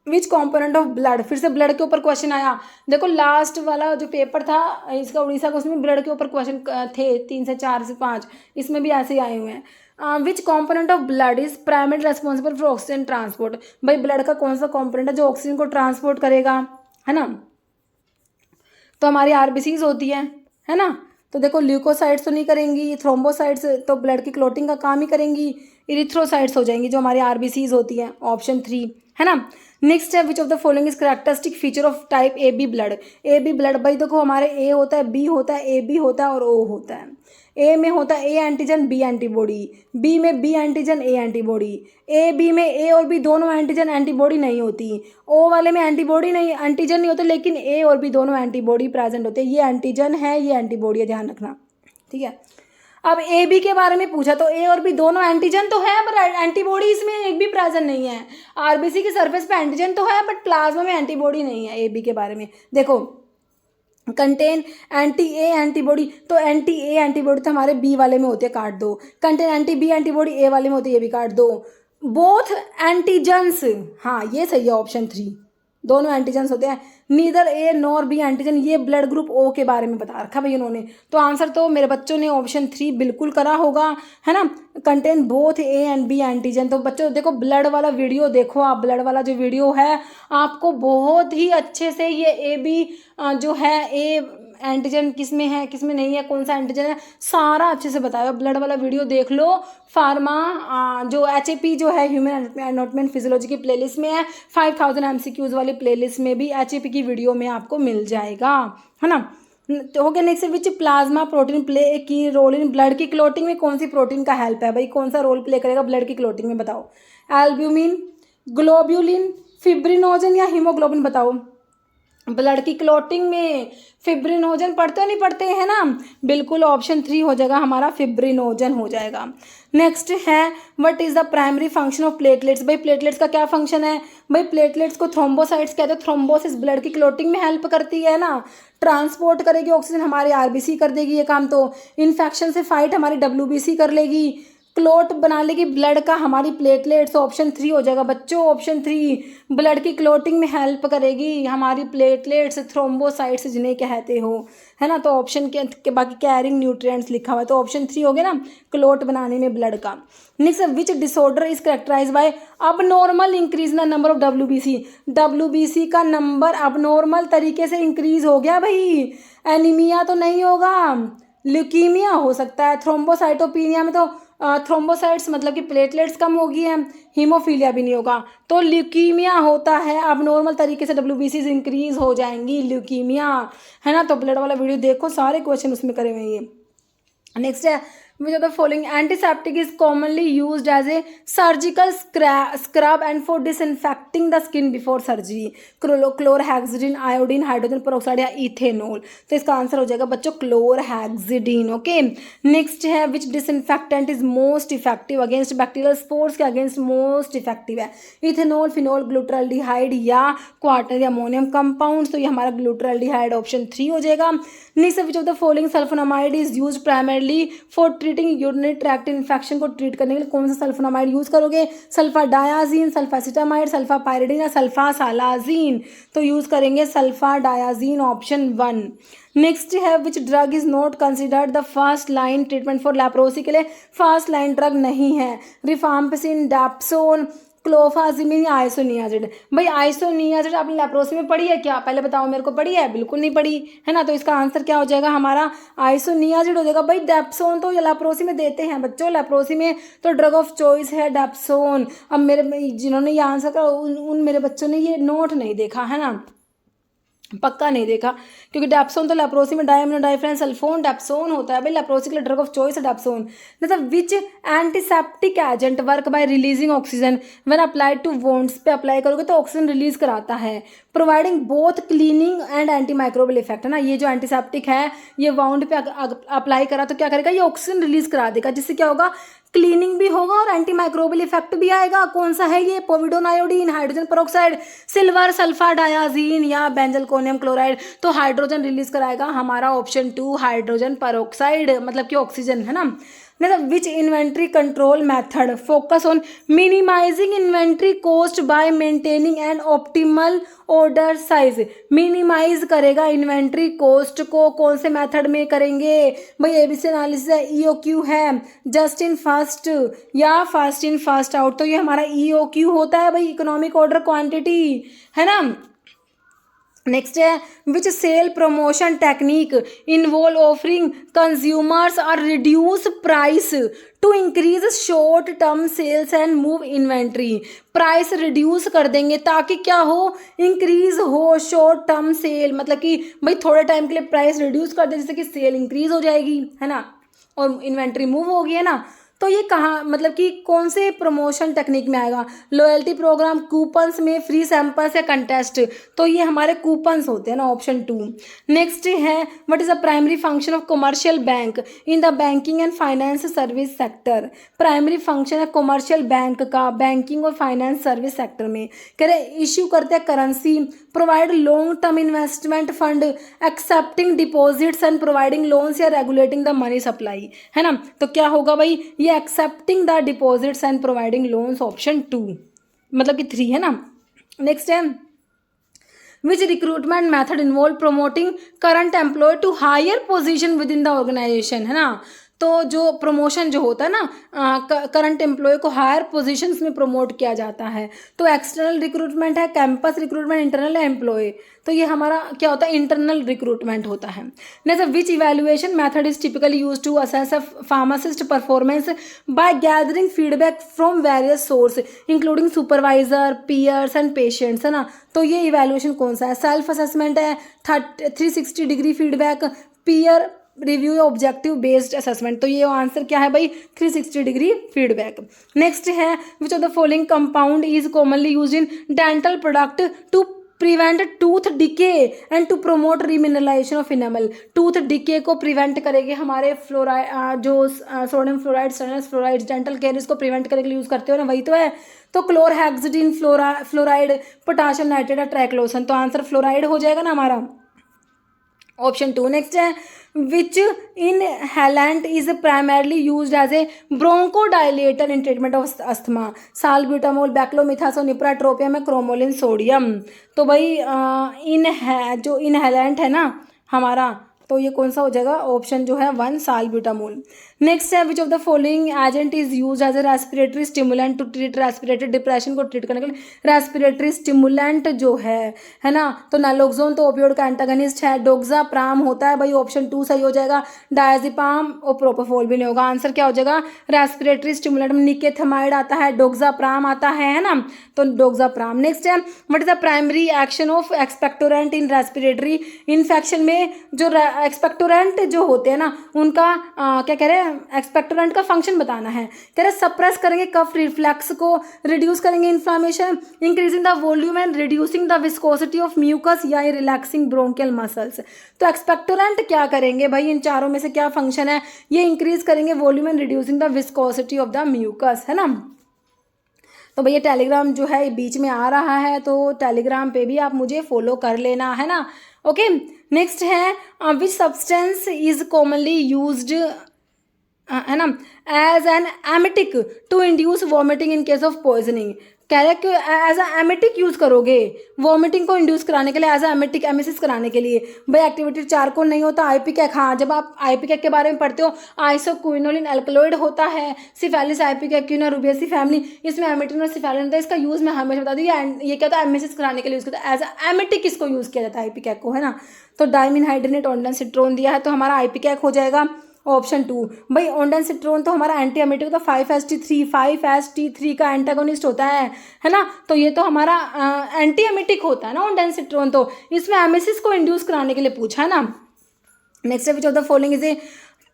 विच कॉम्पोनेंट ऑफ ब्लड, फिर से ब्लड के ऊपर क्वेश्चन आया। देखो लास्ट वाला जो पेपर था इसका उड़ीसा का, उसमें ब्लड के ऊपर क्वेश्चन थे 3 से 4 से 5, इसमें भी ऐसे ही आए हुए हैं। Which component of blood is primary responsible for oxygen transport, भाई ब्लड का कौन सा कॉम्पोनेंट है जो ऑक्सीजन को ट्रांसपोर्ट करेगा, है ना। तो हमारी आरबीसीज होती है ना। तो देखो ल्यूकोसाइट्स तो नहीं करेंगी, थ्रोम्बोसाइट्स तो ब्लड की क्लोटिंग का काम ही करेंगी, इरिथ्रोसाइट्स हो जाएंगी जो हमारी आरबीसीज होती हैं, ऑप्शन 3 है ना। नेक्स्ट है which of the following is characteristic feature of type A B blood, A B blood भाई देखो हमारे ए होता है, बी होता है, ए बी होता है और ओ होता है। ए में होता है A antigen B antibody, B में B antigen A antibody, A B में ए और बी दोनों एंटीजन एंटीबॉडी नहीं होती, ओ वाले में एंटीबॉडी नहीं, एंटीजन नहीं होते, लेकिन ए और बी दोनों एंटीबॉडी प्रेजेंट होते हैं, ये एंटीजन है ये एंटीबॉडी है, ध्यान रखना, ठीक है। अब ए बी के बारे में पूछा तो ए और बी दोनों एंटीजन तो है पर एंटीबॉडी इसमें एक भी प्रेजेंट नहीं है। आरबीसी की सरफेस पे एंटीजन तो है बट प्लाज्मा में एंटीबॉडी नहीं है। ए बी के बारे में देखो कंटेन एंटी ए एंटीबॉडी, तो एंटी ए एंटीबॉडी तो हमारे बी वाले में होती है, काट दो। कंटेन एंटी बी एंटीबॉडी ए वाले में होती है, ये भी काट दो। बोथ एंटीजन्स, हाँ ये सही है ऑप्शन 3, दोनों एंटीजन्स होते हैं। Neither A nor be antigen, ये ब्लड ग्रुप ओ के बारे में बता रखा भाई उन्होंने, तो आंसर तो मेरे बच्चों ने ऑप्शन 3 बिल्कुल करा होगा, है ना। Contain both A and B antigen, तो बच्चों देखो ब्लड वाला वीडियो देखो आप, ब्लड वाला जो वीडियो है आपको बहुत ही अच्छे से ये ए बी जो है ए एंटीजन किस में है किस में नहीं है, कौन सा एंटीजन है, सारा अच्छे से बताया। ब्लड वाला वीडियो देख लो, फार्मा जो HAP जो है ह्यूमन एनाटॉमी एंड फिजियोलॉजी की प्लेलिस्ट में है, 5000 MCQs वाली प्लेलिस्ट में भी HAP की वीडियो में आपको मिल जाएगा, है ना। तो हो गया next which plasma protein play ए की रोल इन ब्लड की क्लोटिंग में, कौन सी प्रोटीन का हेल्प है भाई, कौन सा रोल प्ले करेगा ब्लड की क्लोटिंग में, बताओ। एल्ब्यूमिन, ग्लोब्यूलिन, फिब्रिनोजन या हीमोग्लोबिन, बताओ। ब्लड की क्लोटिंग में फिब्रिनोजन पढ़ते हो नहीं पढ़ते हैं ना, बिल्कुल ऑप्शन 3 हो जाएगा हमारा, फिब्रिनोजन हो जाएगा। नेक्स्ट है what is the primary function of platelets, भाई प्लेटलेट्स का क्या फंक्शन है, भाई प्लेटलेट्स को थ्रोम्बोसाइट्स कहते हैं, थ्रोम्बोसिस ब्लड की क्लोटिंग में हेल्प करती है ना, ट्रांसपोर्ट करेगी ऑक्सीजन, हमारी आरबीसी कर देगी ये काम, तो इन्फेक्शन से फाइट हमारी WBC कर लेगी, क्लोट बना लेगी ब्लड का हमारी प्लेटलेट्स, ऑप्शन 3 हो जाएगा बच्चों, ऑप्शन 3 ब्लड की क्लोटिंग में हेल्प करेगी हमारी प्लेटलेट्स, थ्रोम्बोसाइट्स जिन्हें कहते हो, है ना। तो ऑप्शन के बाकी कैरिंग न्यूट्रिएंट्स लिखा हुआ है, तो ऑप्शन 3 हो गया ना, क्लोट बनाने में ब्लड का। Next which disorder is characterize by abnormal increase in the number of WBC का नंबर अबनॉर्मल तरीके से इंक्रीज हो गया भाई, एनीमिया तो नहीं होगा, ल्यूकीमिया हो सकता है, थ्रोम्बोसाइटोपिनिया में तो थ्रोम्बोसाइट्स मतलब कि प्लेटलेट्स कम होगी है, हीमोफीलिया भी नहीं होगा, तो ल्यूकीमिया होता है, अब नॉर्मल तरीके से WBCs इंक्रीज हो जाएंगी, ल्यूकीमिया, है ना। तो ब्लड वाला वीडियो देखो, सारे क्वेश्चन उसमें करे हुए हैं ये। नेक्स्ट है which of the following antiseptic is commonly used as a surgical scrub and for disinfecting the skin before surgery, chlorhexidine, iodine, hydrogen peroxide या इथेनॉल, तो इसका आंसर हो जाएगा बच्चों क्लोरहेक्सिडिन, ओके। नेक्स्ट है which disinfectant is most effective against bacterial spores के against most effective है, ethanol, phenol, glutaraldehyde या क्वार्टनरी अमोनियम कंपाउंड, तो ये हमारा ग्लूटरल्डिहाइड ऑप्शन 3 हो जाएगा। Next which of the following sulfonamide is use primarily for treating urinary tract infection को treat करने के लिए कौन सा सल्फोनामाइड यूज करोगे, सल्फाडायाजीन, सल्फासिटामाइड, सल्फापायरिडीन या सल्फासालाजीन, तो यूज करेंगे सल्फाडायाजीन, ऑप्शन 1। नेक्स्ट है which drug is not considered the first line treatment for leprosy, के लिए फर्स्ट लाइन ड्रग नहीं है, रिफाम्पिसिन, डैप्सोन, क्लोफाजिमिन या आइसोनियाजिड। भाई आइसोनियाजिड आपने लेप्रोसी में पढ़ी है क्या? पहले बताओ मेरे को, पढ़ी है? बिल्कुल नहीं पढ़ी है ना। तो इसका आंसर क्या हो जाएगा हमारा? आइसोनियाजिड हो जाएगा। भाई डेप्सोन तो लेप्रोसी में देते हैं बच्चों, लेप्रोसी में तो ड्रग ऑफ चॉइस है डेप्सोन। अब मेरे जिन्होंने ये आंसर करा उन मेरे बच्चों ने ये नोट नहीं देखा है ना, पक्का नहीं देखा, क्योंकि डेप्सोन तो लेप्रोसी में डायमिनो डाइफ्रेंस सल्फोन डेप्सोन होता है। भाई लेप्रोसी के लिए ड्रग ऑफ चॉइस है डेप्सोन। मतलब which antiseptic agent work by releasing oxygen when applied to wounds पे अप्लाई करोगे तो ऑक्सीजन रिलीज कराता है, providing both cleaning and anti microbial effect है ना। ये जो एंटीसेप्टिक है ये वाउंड पे अप्लाई करा तो क्या करेगा, ये ऑक्सीजन रिलीज करा देगा, जिससे क्या होगा, क्लीनिंग भी होगा और एंटी माइक्रोबियल इफेक्ट भी आएगा। कौन सा है ये? Povidone iodine, hydrogen peroxide, silver sulphur diazine या बेंजलकोनियम क्लोराइड। तो हाइड्रोजन रिलीज कराएगा हमारा ऑप्शन 2 हाइड्रोजन पेरोक्साइड, मतलब कि ऑक्सीजन है ना। Which inventory control method focus on minimising inventory cost by maintaining and optimal order size. Minimise करेगा inventory cost को, कौन से मेथड में करेंगे भाई? एबीसी एनालिसिस है, ईओक्यू है, जस्ट इन फर्स्ट या फास्ट इन फास्ट आउट। तो ये हमारा ईओक्यू होता है भाई, इकोनॉमिक ऑर्डर क्वांटिटी है ना। नेक्स्ट है which sale promotion technique involve offering consumers और reduce price to increase short term sales and move inventory. Price reduce कर देंगे ताकि क्या हो, इंक्रीज हो शॉर्ट टर्म सेल, मतलब कि भाई थोड़े टाइम के लिए प्राइस रिड्यूस कर दे जिससे कि सेल इंक्रीज हो जाएगी है ना, और इन्वेंट्री मूव होगी है ना। तो ये कहाँ, मतलब कि कौन से प्रमोशन टेक्निक में आएगा? लॉयल्टी प्रोग्राम, कूपन्स में, फ्री सैंपल्स या कंटेस्ट। तो ये हमारे कूपन्स होते हैं ना, ऑप्शन 2। नेक्स्ट है what is the primary function of commercial bank in the banking and finance service sector. Primary function है कमर्शियल बैंक का बैंकिंग और फाइनेंस सर्विस सेक्टर में। कह रहे इश्यू करते हैं currency, provide long term investment fund, accepting deposits and providing loans या regulating the money supply है ना। तो क्या होगा भाई, ये accepting the deposits and providing loans, option 2, मतलब कि 3 है ना। नेक्स्ट है which recruitment method involve promoting current employ to higher position within the organisation है ना। तो जो प्रमोशन जो होता है ना, करंट एम्प्लॉय को हायर पोजीशंस में प्रमोट किया जाता है। तो एक्सटर्नल रिक्रूटमेंट है, कैंपस रिक्रूटमेंट, इंटरनल एम्प्लॉय। तो ये हमारा क्या होता है, इंटरनल रिक्रूटमेंट होता है। Next which evaluation method is typically use to assess a pharmacist performance by gathering feedback from various source including supervisor, peers and patients है ना। तो ये इवैल्यूएशन कौन सा है? सेल्फ असेसमेंट है, 360 डिग्री फीडबैक, पीयर रिव्यू या ऑब्जेक्टिव बेस्ड असेसमेंट। तो ये आंसर क्या है भाई, 360 डिग्री फीडबैक। नेक्स्ट है which of the following compound is commonly use in dental product to prevent tooth decay and to promote remineralisation of enamel. Tooth decay को prevent करेंगे हमारे fluoride, जो sodium fluoride, stannous fluoride, dental care को prevent करने के लिए use करते हो ना, वही तो है। तो क्लोरहेक्सिडिन फ्लोराइड, पोटाशियम नाइट्रेट, ट्रैक्लोसन। तो आंसर फ्लोराइड हो जाएगा ना हमारा, ऑप्शन 2। नेक्स्ट है which inhalant is primarily used as a bronchodilator in treatment of asthma. Salbutamol, beclomethasone, ipratropium, cromolyn, sodium. तो भाई जो इनहेलेंट है ना हमारा, तो ये कौन सा हो जाएगा, ऑप्शन जो है 1 साल्ब्यूटामोल। नेक्स्ट है which of the following agent is use as a respiratory stimulant to treat respiratory depression को ट्रीट करने के लिए। रेस्पिरेटरी स्टिमुलेंट जो है ना, तो नैलोक्सोन तो ओपियोड का एंटागनिस्ट है, डोक्साप्राम होता है भाई, ऑप्शन 2 सही हो जाएगा। डायजेपाम और प्रोपोफोल भी नहीं होगा। आंसर क्या हो जाएगा, रेस्पिरेटरी स्टिमुलेंट में निकेथेमाइड आता है, डोक्साप्राम आता है ना, तो डोक्साप्राम। नेक्स्ट है what is the primary action of expectorant in respiratory infection में। जो एक्सपेक्टोरेंट जो होते हैं ना उनका क्या कह रहे हैं, एक्सपेक्टोरेंट का फंक्शन बताना है। कह रहे सप्रेस करेंगे कफ रिफ्लेक्स को, रिड्यूस करेंगे inflammation, increasing the volume and reducing the viscosity of mucus या रिलैक्सिंग ब्रोंकियल मसल्स। तो एक्सपेक्टोरेंट क्या करेंगे भाई, इन चारों में से क्या फंक्शन है, ये इंक्रीज करेंगे volume and reducing the viscosity of the mucus है ना। तो भैया टेलीग्राम जो है बीच में आ रहा है, तो टेलीग्राम पे भी आप मुझे फॉलो कर लेना है ना। ओके, नेक्स्ट है which substance is commonly used है ना as an emetic to induce vomiting in case of poisoning. कह रहे हैं कि एज अ एमेटिक यूज़ करोगे, वॉमिटिंग को इंड्यूस कराने के लिए, एज अ एमेटिक एमिसिस कराने के लिए। भाई एक्टिवेटेड चारकोल नहीं होता, आईपीकैक, हाँ जब आप आईपीकैक के बारे में पढ़ते हो, आइसोक्विनोलिन अल्कलॉइड होता है, सिफेलिस आईपीकैक क्यूना रुबिएसी फैमिली, इसमें एमेटिन और सिफेलिन होता है। इसका यूज़ मैं हमेशा बता दूँ, ये क्या होता है, एमिसिस कराने के लिए यूज़ करता है, एज अ एमेटिक इसको यूज़ किया जाता है आईपीकैक को, है ना। तो डाइमिनहाइड्रेट ऑन्डानसिट्रोन दिया है, तो हमारा आईपीकैक हो जाएगा ऑप्शन 2। भाई ऑन्डानसिट्रोन तो हमारा एंटी एमिटिक, तो 5-HT3 का एंटागोनिस्ट होता है ना। तो ये तो हमारा एंटी एमिटिक होता है ना ऑन्डानसिट्रोन, तो इसमें एमिसिस को इंड्यूस कराने के लिए पूछा है ना। नेक्स्ट है which of the following is a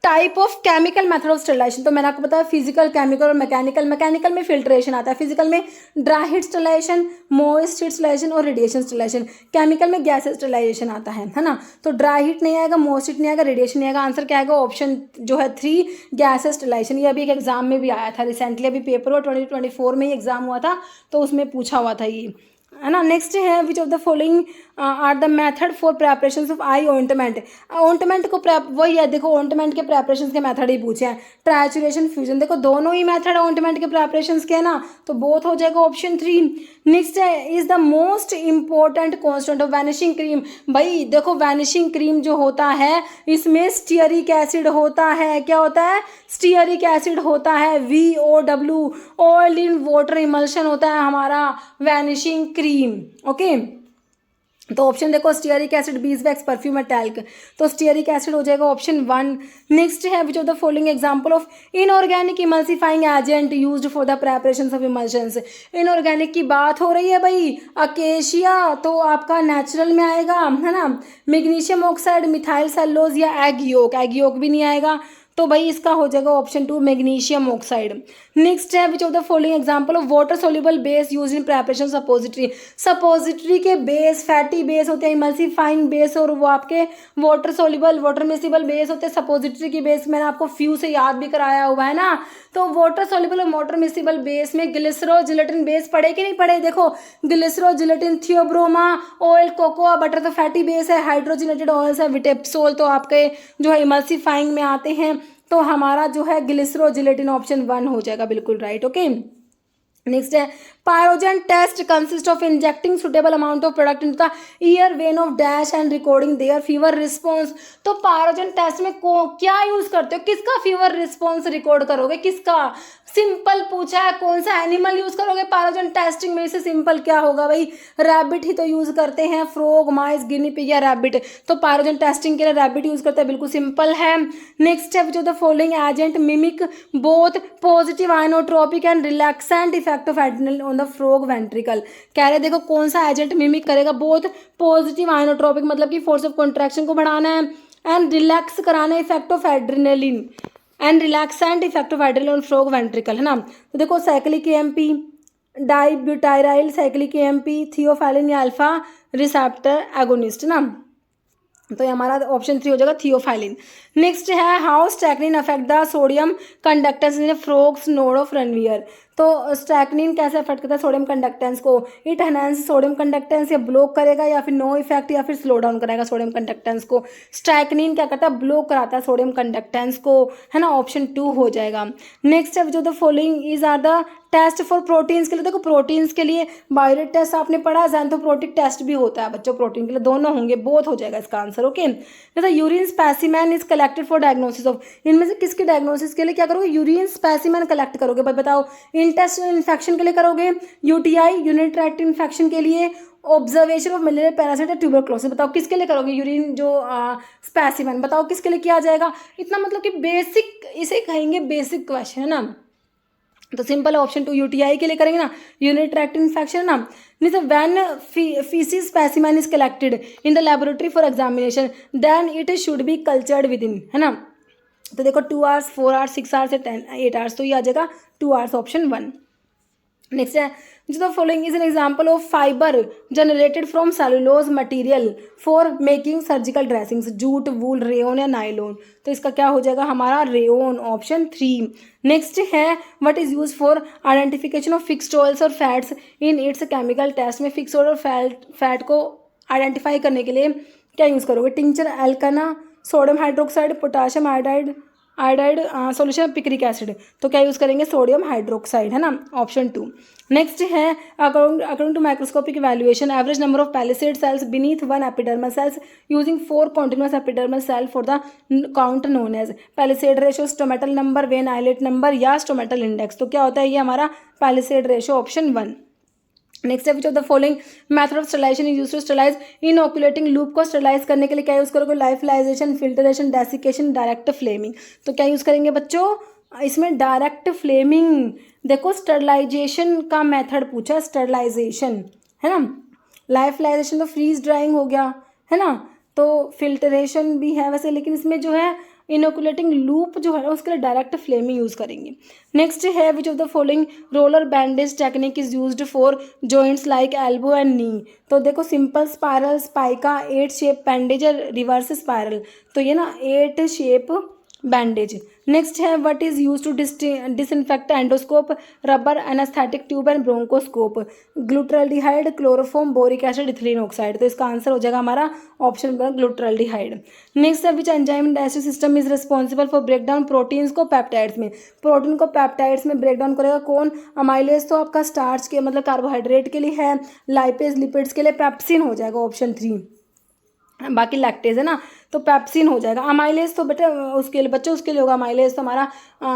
type of chemical method of sterilization. तो मैंने आपको बताया फिजिकल, केमिकल और मैकेनिकल। मैकेनिकल में फिल्ट्रेशन आता है, फिजिकल में dry heat sterilization, moist heat sterilization और रेडिएशन स्टरलाइजेशन। केमिकल में गैस स्टरलाइजेशन आता है ना। तो ड्राई हीट नहीं आएगा, मॉइस्ट हीट नहीं आएगा, रेडिएशन नहीं आएगा। आंसर क्या आएगा, ऑप्शन जो है 3 गैस स्टरलाइजेशन। ये अभी एक एग्जाम में भी आया था रिसेंटली, अभी पेपर हुआ 2024 में ही एग्जाम हुआ था, तो उसमें पूछा हुआ था ये, है ना। नेक्स्ट है which of the following are the method for preparation of eye ointment. Ointment को वही है, देखो ऑइंटमेंट के प्रेपरेशन के मेथड ही पूछे हैं, ट्रांसचुरेशन, फ्यूजन, देखो दोनों ही मेथड ऑइंटमेंट के प्रेपरेशन के, है ना, तो बोथ हो जाएगा ऑप्शन 3। नेक्स्ट है is the most important constant of vanishing cream. भाई देखो वैनिशिंग क्रीम जो होता है इसमें स्टीयरिक एसिड होता है, क्या होता है, स्टीयरिक एसिड होता है, VOW, oil in water emulsion होता है हमारा वैनिशिंग क्रीम। ओके, तो ऑप्शन देखो स्टीयरिक एसिड, बीजवैक्स, परफ्यूम और टैल्क, तो स्टीयरिक एसिड हो जाएगा ऑप्शन 1। नेक्स्ट है which of the following example of inorganic emulsifying agent used for the preparation of emulsions. Inorganic की बात हो रही है भाई, अकेशिया तो आपका नेचुरल में आएगा, है ना। मैग्नीशियम ऑक्साइड, मिथाइल सेलुलोज या एग योक भी नहीं आएगा, तो भाई इसका हो जाएगा ऑप्शन 2 मैग्नीशियम ऑक्साइड। नेक्स्ट है which of the following example of water soluble base used in preparation suppository. Suppository के बेस फैटी बेस होते हैं, इमल्सिफाइंग बेस, और वो आपके water soluble, water miscible base होते हैं। सपोजिटरी की बेस मैंने आपको फ्यू से याद भी कराया हुआ है ना। तो वाटर सोल्यूबल और वाटर मिसिबल बेस में ग्लिसरो जिलेटिन बेस पढ़े कि नहीं पढ़े, देखो glycero gelatin, theobroma, oil, cocoa butter तो फैटी बेस है, हाइड्रोजनेटेड ऑयल्स है, विटेप्सोल तो आपके जो है इमल्सिफाइंग में आते हैं। तो हमारा जो है ग्लिसरो जिलेटिन ऑप्शन 1 हो जाएगा, बिल्कुल राइट। ओके, नेक्स्ट है pyrogen test consist of injecting suitable amount of product in the ear vein of dash and recording their fever response. तो पायरोजन टेस्ट में क्या यूज करते हो, किसका फीवर रिस्पॉन्स रिकॉर्ड करोगे, किसका, सिंपल पूछा है, कौन सा एनिमल यूज करोगे पायरोजन टेस्टिंग में, से सिंपल क्या होगा भाई, रैबिट ही तो यूज करते हैं, फ्रॉग, माइस, गिनी पिग या रैबिट, तो पायरोजन टेस्टिंग के लिए रैबिट यूज करते हैं, बिल्कुल सिंपल है। नेक्स्ट है जो the following agent mimic both positive inotropic and relaxant effect of adrenaline on the frog ventricle. कह रहे देखो कौन सा एजेंट मिमिक करेगा बोथ पॉजिटिव आइनोट्रोपिक मतलब कि फोर्स ऑफ कॉन्ट्रैक्शन को बढ़ाना है, एंड रिलैक्स कराना है effect of adrenaline, and relaxant effect of adrenaline on frog ventricle, है ना। तो देखो साइक्लिक AMP, डाइब्यूटाइराइल साइक्लिक AMP, थियोफैलिन या अल्फा रिसेप्टर एगोनिस्ट ना, तो ये हमारा ऑप्शन 3 हो जाएगा थियोफाइलिन। नेक्स्ट है how strychnine affect the sodium conductance in frogs node of Ranvier. तो स्टैक्निन कैसे अफेक्ट करता है सोडियम कंडक्टेंस को, इट एनहांस सोडियम कंडक्टेंस, या ब्लॉक करेगा या फिर नो इफेक्ट या फिर स्लो डाउन करेगा सोडियम कंडक्टेंस को। स्टैक्निन क्या करता है, ब्लॉक कराता है सोडियम कंडक्टेंस को, है ना, ऑप्शन 2 हो जाएगा। नेक्स्ट है जो the following is are the test for proteins के लिए। देखो प्रोटीन्स के लिए बायोरेट टेस्ट आपने पढ़ा, ज़ैंथोप्रोटिक टेस्ट भी होता है बच्चों, प्रोटीन के लिए दोनों होंगे, बोथ हो जाएगा इसका आंसर। ओके, जैसा urine specimen is collected for diagnosis of, इनमें से किसके डायग्नोसिस के लिए क्या करोगे, यूरिन स्पेसिमेन कलेक्ट करोगे। भाई बताओ, इंटेस्टाइनल इन्फेक्शन के लिए करोगे, UTI यूरिनरी ट्रैक्ट इन्फेक्शन के लिए, ऑब्जर्वेशन ऑफ मलेरिया पैरासाइट या ट्यूबरक्लोसिस, बताओ किसके लिए करोगे, यूरिन जो स्पेसिमेन, बताओ किसके लिए किया जाएगा। इतना मतलब कि बेसिक इसे कहेंगे बेसिक क्वेश्चन, है ना। तो सिंपल ऑप्शन 2 UTI के लिए करेंगे ना, यूरिनरी ट्रैक्ट इन्फेक्शन ना। नहीं तो when faeces specimen is collected in the laboratory for examination then it should be cultured within, है ना। तो देखो 2 आवर्स, 4 आवर्स, 6 आवर्स या 8 आवर्स, तो ये आ जाएगा 2 आवर्स ऑप्शन 1। नेक्स्ट है जो the following is an example of fibre generated from cellulose material for making surgical dressings, jute, wool, rayon या नाइलोन, तो इसका क्या हो जाएगा हमारा रेयोन ऑप्शन 3। नेक्स्ट है what is use for identification of fixed oils और fats in its chemical test में फिक्स्ड ऑयल और फैट को आइडेंटिफाई करने के लिए क्या यूज़ करोगे, tincture, alkanna, sodium hydroxide, potassium iodide, iodide solution picric acid, तो क्या यूज़ करेंगे सोडियम हाइड्रोक्साइड, है ना, ऑप्शन 2। नेक्स्ट है according to microscopic evaluation average number of palisade cells beneath one epidermal cells using 4 continuous epidermal cell for the count known as palisade ratio, stomatal number, vein islet number या stomatal index. तो क्या होता है ये हमारा palisade ratio, option 1। Next है which of the following method of sterilisation is use to sterilise inoculating loop को sterilise करने के लिए क्या यूज़ करोगे, lyophilisation, filtration, desiccation, direct flaming. तो क्या यूज़ करेंगे बच्चों इसमें, डायरेक्ट फ्लेमिंग। देखो स्टरलाइजेशन का मेथड पूछा, स्टरलाइजेशन है ना, लाइफलाइजेशन तो फ्रीज ड्राइंग हो गया है ना, तो फिल्टरेशन भी है वैसे, लेकिन इसमें जो है इनोकुलेटिंग लूप जो है ना उसके लिए डायरेक्ट फ्लेमिंग यूज़ करेंगे। नेक्स्ट है which of the following roller bandage technique is used for joints like elbow and knee. तो देखो simple spiral, spica, 8 shape bandage और रिवर्स स्पायरल, तो ये ना 8 शेप बैंडेज। नेक्स्ट है what is use to disinfect endoscope, rubber, anaesthetic tube and bronchoscope, glutaraldehyde, chloroform, boric acid, ethylene oxide. तो इसका answer हो जाएगा हमारा ऑप्शन वन ग्लूट्रल्डिहाइड। नेक्स्ट है which enzyme in digestive system is responsible for breakdown proteins को peptides में। Protein को peptides में ब्रेकडाउन करेगा कौन, अमाइलेज तो आपका स्टार्च के मतलब कार्बोहाइड्रेट के लिए है, लाइपेज लिपिड्स के लिए पेप्सिन हो जाएगा, ऑप्शन 3। बाकी लैक्टेज है ना, तो पेप्सिन हो जाएगा। अमाइलेज तो बेटा उसके लिए बच्चों उसके लिए होगा, अमाइलेज तो हमारा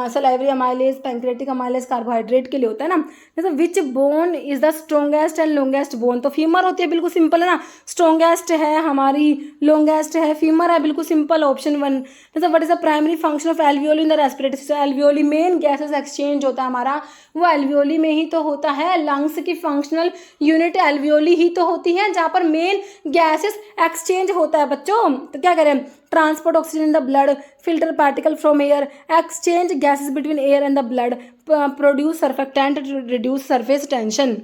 salivary amylase, pancreatic amylase carbohydrate के लिए होता है ना। जैसे which bone is the strongest and longest bone, तो फीमर होती है, बिल्कुल सिंपल है ना, स्ट्रॉन्गेस्ट है हमारी, लॉन्गेस्ट है फीमर है, बिल्कुल सिंपल, ऑप्शन 1। जैसे what is the primary function of alveoli in the respiratory system, alveoli main gases exchange होता है हमारा, वो एल्वियोली में ही तो होता है। लंग्स की फंक्शनल यूनिट एल्वियोली ही तो होती है जहाँ पर मेन गैसेस एक्सचेंज होता है बच्चों। तो क्या करें, transport oxygen in the blood, filter particle from air, exchange gases between air and the blood, produce surfactant to reduce surface tension.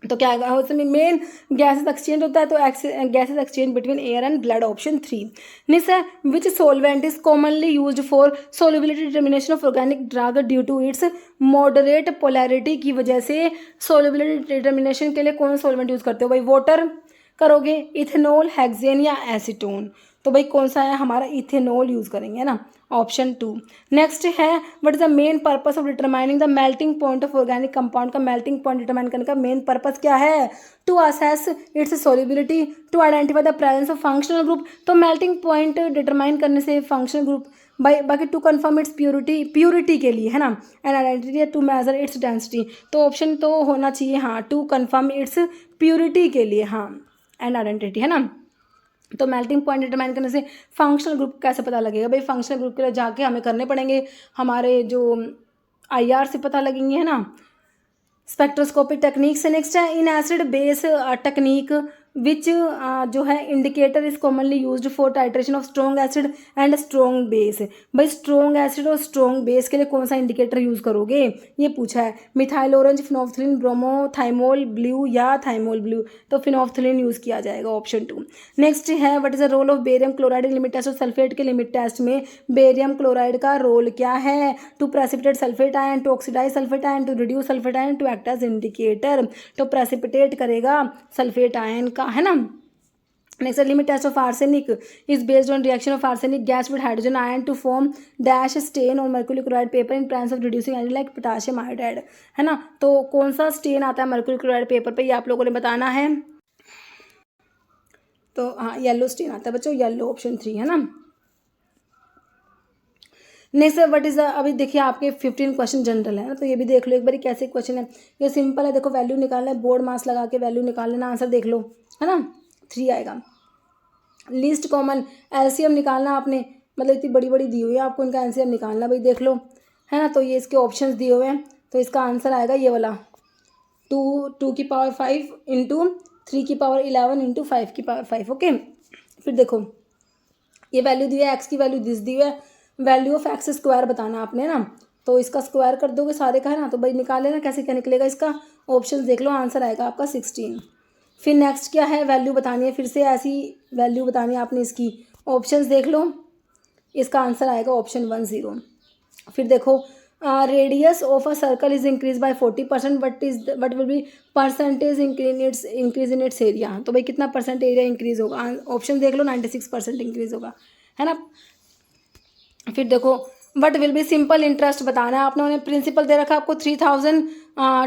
तो क्या होगा उसमें मेन गैसेस एक्सचेंज होता है, तो gases exchange between air and blood, option 3। Next है which solvent is commonly used for solubility determination of organic drug due to its moderate polarity, की वजह से सोल्युबिलिटी डिटर्मिनेशन के लिए कौन सॉल्वेंट यूज़ करते हो भाई, वाटर करोगे, इथेनॉल, हेक्सेन या एसीटोन। तो भाई कौन सा है हमारा, इथेनॉल यूज़ करेंगे ना, ऑप्शन 2। नेक्स्ट है what is the main purpose of determining the melting point of organic compound, का मेल्टिंग पॉइंट डिटरमाइन करने का मेन पर्पस क्या है, to assess its solubility, to identify the presence of functional group. तो melting point determine करने से functional group, बाकी to confirm its purity के लिए है ना, and identity to measure its density. तो ऑप्शन तो होना चाहिए हाँ, टू कन्फर्म इट्स प्यूरिटी के लिए, हाँ, एंड आइडेंटिटी है ना। तो मेल्टिंग पॉइंट डिटरमाइन करने से फंक्शनल ग्रुप कैसे पता लगेगा भाई, फंक्शनल ग्रुप के लिए जाके हमें करने पड़ेंगे हमारे जो IR से पता लगेंगे है ना, स्पेक्ट्रोस्कोपिक टेक्निक से। नेक्स्ट है in acid base technique which जो है indicator is commonly used for titration of strong acid and strong base. भाई स्ट्रॉन्ग एसिड और स्ट्रॉन्ग बेस के लिए कौन सा इंडिकेटर यूज़ करोगे, ये पूछा है, methyl orange, phenolphthalein, bromo, thymol blue या थाइमोल ब्लू। तो फिनोल्फथलीन यूज़ किया जाएगा, ऑप्शन 2। नेक्स्ट है what is the role of barium chloride in limit test और सल्फेट के लिमिट टेस्ट में बेरियम क्लोराइड का रोल क्या है, to precipitate sulphate ion, to oxidise sulphate ion, to reduce sulphate ion, to act as indicator. तो precipitate करेगा sulphate ion का, है ना। Next limit test of arsenic is based on reaction of arsenic gas with hydrogen ion to form dash stain और mercury chloride paper in presence of reducing agent like potassium iodide, है ना। तो कौन सा stand आता है mercury chloride paper पे, ये आप लोगों ने बताना है। तो हाँ येलो स्टेन आता है बच्चों, येलो, ऑप्शन 3 है ना। नेक्स्ट व्हाट इज द, अभी देखिए आपके 15 क्वेश्चन जनरल है ना, तो ये भी देख लो एक बार कैसे क्वेश्चन है, ये सिंपल है। देखो वैल्यू निकालना है, बोर्ड मास लगा के वैल्यू निकाल लेना, आंसर देख लो, है ना, 3 आएगा। लीस्ट कॉमन एलसीएम निकालना आपने, मतलब इतनी बड़ी बड़ी दी हुई है आपको, इनका एलसीएम निकालना भाई देख लो, है ना। तो ये इसके ऑप्शंस दिए हुए हैं, तो इसका आंसर आएगा ये वाला 2 की पावर 5 इंटू 3 की पावर 11 इंटू 5 की पावर 5, ओके। फिर देखो ये वैल्यू दी है, एक्स की वैल्यू दिस दी है, वैल्यू ऑफ एक्स स्क्वायर बताना आपने ना, तो इसका स्क्वायर कर दोगे सारे का, है ना। तो भाई निकाल लेना कैसे क्या निकलेगा इसका, ऑप्शन देख लो, आंसर आएगा आपका 16। फिर नेक्स्ट क्या है, वैल्यू बतानी है, फिर से ऐसी वैल्यू बतानी है आपने इसकी, ऑप्शंस देख लो, इसका आंसर आएगा ऑप्शन 1 0। फिर देखो radius of a circle is increase by 40%, what will be percentage increase in its area. तो भाई कितना परसेंट एरिया इंक्रीज होगा, ऑप्शन देख लो 96% इंक्रीज होगा, है ना। फिर देखो what will be simple interest बताना है आपने। उन्हें प्रिंसिपल दे रखा है आपको 3000,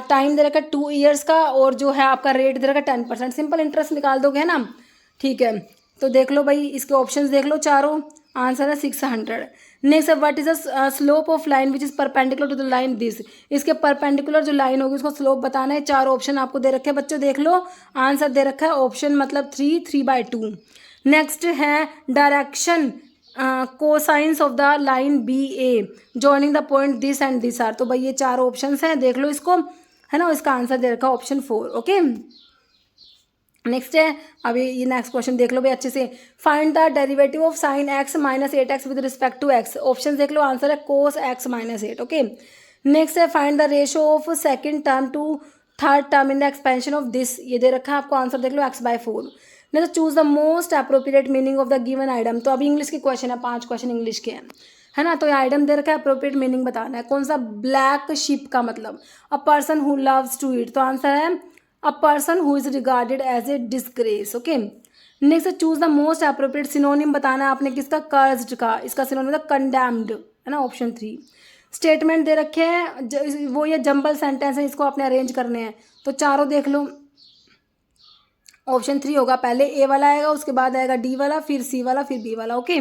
टाइम दे रखा है 2 ईयर्स का, और जो है आपका रेट दे रखा है 10%। सिंपल इंटरेस्ट निकाल दोगे, है ना। ठीक है, तो देख लो भाई, इसके ऑप्शंस देख लो चारों, आंसर है 600। नेक्स्ट है what is the slope of line which is perpendicular to the line this. इसके परपेंडिकुलर जो लाइन होगी उसको स्लोप बताना है। चार ऑप्शन आपको दे रखे हैं बच्चों, देख लो। आंसर दे रखा है ऑप्शन मतलब 3/2। नेक्स्ट है direction cosines of the line B A joining the point this and this are. तो भाई ये चार ऑप्शंस हैं, देख लो इसको, है ना। इसका आंसर दे रखा है ऑप्शन 4। ओके, नेक्स्ट है, अभी ये नेक्स्ट क्वेश्चन देख लो भाई अच्छे से। Find the derivative of sine x minus 8x with respect to x। Option देख लो, आंसर है cos x minus 8। Okay, next है find the ratio of second term to third term in the expansion of this. ये दे रखा है आपको, answer देख लो x/4। Next choose the most appropriate meaning of the given item. तो अभी इंग्लिश के क्वेश्चन है, 5 क्वेश्चन इंग्लिश के हैं, है ना। तो ये आइटम दे रखा है, अप्रोप्रिएट मीनिंग बताना है। कौन सा, ब्लैक शिप का मतलब a person who loves to eat. तो आंसर है a person who is regarded as a disgrace। Okay, next choose the most appropriate synonym बताना है आपने किसका, कर्ज्ड का। इसका सिनोनिम है कंडेम्ड, है ना, ऑप्शन 3। स्टेटमेंट दे रखे हैं, वो ये जंबल सेंटेंस है, इसको आपने अरेंज करने हैं। तो चारों देख लो, ऑप्शन 3 होगा, पहले ए वाला आएगा, उसके बाद आएगा डी वाला, फिर सी वाला, फिर बी वाला। ओके,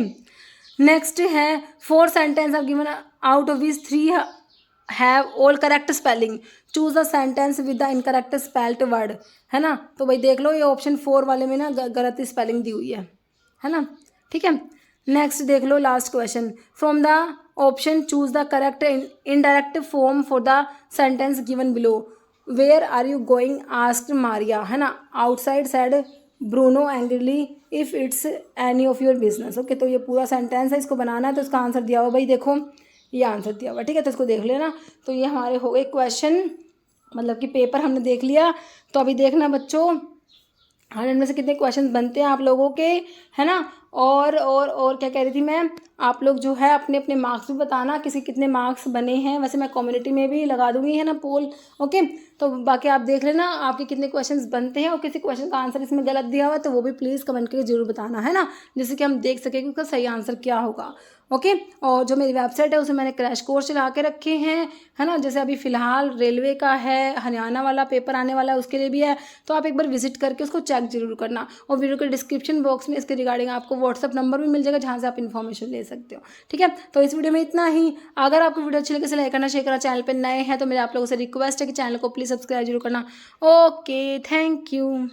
नेक्स्ट है 4 sentence are given out of this 3 have all correct spelling. Choose the sentence with the incorrect spelled word, है ना। तो भाई देख लो, ये ऑप्शन 4 वाले में ना गलत स्पेलिंग दी हुई है ना। ठीक है, नेक्स्ट देख लो last question. From the option choose the correct indirect form for the sentence given below. Where are you going asked Maria, है ना। Outside said Bruno angrily if it's any of your business. Okay, तो ये पूरा sentence है, इसको बनाना है। तो इसका आंसर दिया हुआ भाई, देखो ये आंसर दिया हुआ, ठीक है। तो इसको देख लेना। तो ये हमारे हो गए क्वेश्चन, मतलब कि पेपर हमने देख लिया। तो अभी देखना बच्चों 100 में से कितने क्वेश्चन बनते हैं आप लोगों के, है ना। और क्या कह रही थी मैं, आप लोग जो है अपने अपने मार्क्स भी बताना, किसी कितने मार्क्स बने हैं। वैसे मैं कम्युनिटी में भी लगा दूंगी, है ना, पोल। ओके, तो बाकी आप देख लेना आपके कितने क्वेश्चंस बनते हैं, और किसी क्वेश्चन का आंसर इसमें गलत दिया हुआ है तो वो भी प्लीज़ कमेंट करके जरूर बताना, है ना, जिससे कि हम देख सकें कि उसका सही आंसर क्या होगा। ओके, और जो मेरी वेबसाइट है उसमें मैंने क्रैश कोर्स चला के रखे हैं, है ना। जैसे अभी फ़िलहाल रेलवे का है, हरियाणा वाला पेपर आने वाला है, उसके लिए भी है। तो आप एक बार विजिट करके उसको चेक जरूर करना। और वीडियो के डिस्क्रिप्शन बॉक्स में इसके रिगार्डिंग आपको व्हाट्सअप नंबर भी मिल जाएगा, जहाँ से आप इन्फॉर्मेशन ले सकते हो। ठीक है, तो इस वीडियो में इतना ही। अगर आपको वीडियो अच्छी लगे तो लाइक करना, शेयर करना। चैनल पर नए हैं तो मेरे आप लोगों से रिक्वेस्ट है कि चैनल को प्लीज़ सब्सक्राइब जरूर करना। Okay, thank you.